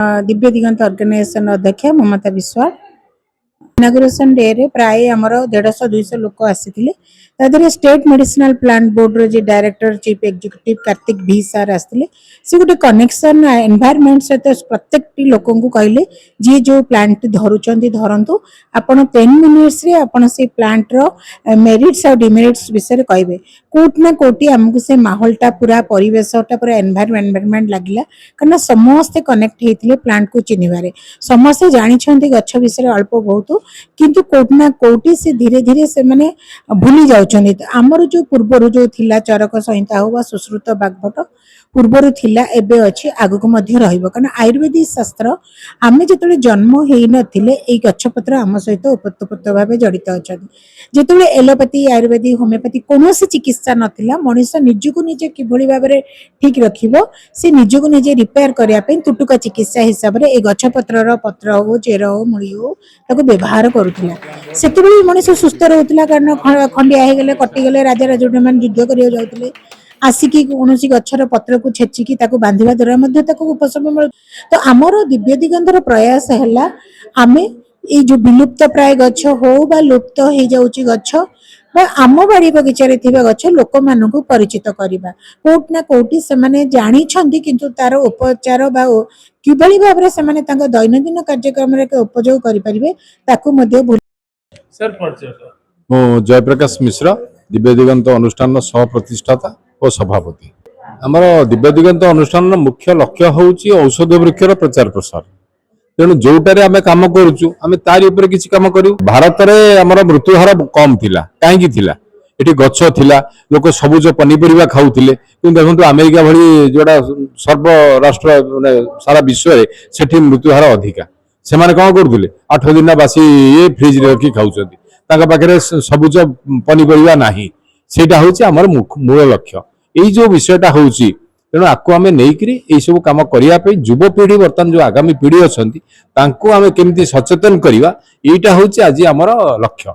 दिव्य दिगंत organisation अध्यक्ष ममता विश्वास inauguration day रे प्राय आमर 150-200 लोक आसी स्टेट मेडिसिनल प्लांट बोर्ड रो जे डायरेक्टर चीफ एग्जीक्यूटिव कार्तिक भी सार आसते सी गोटे कनेक्शन एनवायरनमेंट सहित प्रत्येक लोक कहले जी जो प्लांट धरुंच धरतु आपण 10 मिनिट्स रे आपण से प्लांट रो मेरिट्स और डिमेरिट्स विषय कहे कोट ना कोटी आमको से माहौलटा पूरा परिवेशटा पूरा एनवायरनमेंट लगिला कारण समस्ते कनेक्ट होते प्लांट को चिन्हबारे समस्ते जानी गछ विषय अल्प बहुत किंतु कोट ना कोटी से धीरे धीरे से माने भूली जाउछन्ती आमर जो पूर्वर जो थिला चरक संहिता हो वा सुश्रुत बागभट पूर्वर थिला एबे अछि आगुक मध्य रहइबो कारण आयुर्वेदिक शास्त्र आमे जेतले जन्म हेइ नथिले एई गछपत्र आम सहित ओतप्रोत भाबे जड़ित अछन्ती जेतले एलोपैथी आयुर्वेदिक होमियोपैथी कोनोसी चिकित्सा नथिला मनुष्य निजको निजे किभଳି भाबरे ठीक रखिबो से निजको निजे रिपेयर करिया पे तुटुका चिकित्सा हिसाब रे ए गछपत्रर पत्र हो चेर हो मुळी हो ताको व्यवहार करूथिला सेतबेले मनुष्य सुस्थ रहउथिला कारण खंडिया हे गेले कटि गेले राजा राजोटे मान युद्ध करिया जाउथिले आसिकी कौन गछर पत्र को छेचिकी बांधिबा द्वारा उपशम मिल तो आमर दिव्य दिगंधर प्रयास है आमे ये जो विलुप्त प्राय गछ हो बा लुप्त हो जाउची गछ बा आम बाड़ी बगीचारे थिबा गछ लोक मानकु परिचित करिबा कोट ना कोटी से माने जानी छंदी किंतु तार उपचार बा किबळी भाबरे से माने तांग दैनंदिन कार्यक्रम रे उपयोग करि परिबे ताकु मध्ये सर परिचय मो जयप्रकाश मिश्र दिव्य दिगंत अनुष्ठान सह प्रतिष्ठाता और सभापति आमर दिव्य दिगंत अनुष्ठान मुख्य लक्ष्य होउची औषध वृक्षर प्रचार प्रसार तेणु जोटारे आमे काम करूचु आमे तारि ऊपर किछि काम करियो भारत रे हमर मृत्यु हार कम थिला काहे की थिला एठी गछ थिला लोक सबुज पनीपरिबा खाउथिले किंतु देखंतु अमेरिका भली जोडा सर्व राष्ट्र माने सारा विश्व रे सेठी मृत्यु हार अधिका से माने कोन करथुले 8 दिन बासी ये फ्रिज रे रखी खाउछथि ताका पाखरे सबुज पनीपरिबा नाही सेटा होची हमर मूल लक्ष्य एई जो विषयटा होची तेणु आपको आम नहीं सब कम करने युवपीढ़ी बर्तमान जो आगामी पीढ़ी अच्छा तांको आम केमती सचेतन करवा यहाँ हूँ आज आमर लक्ष्य।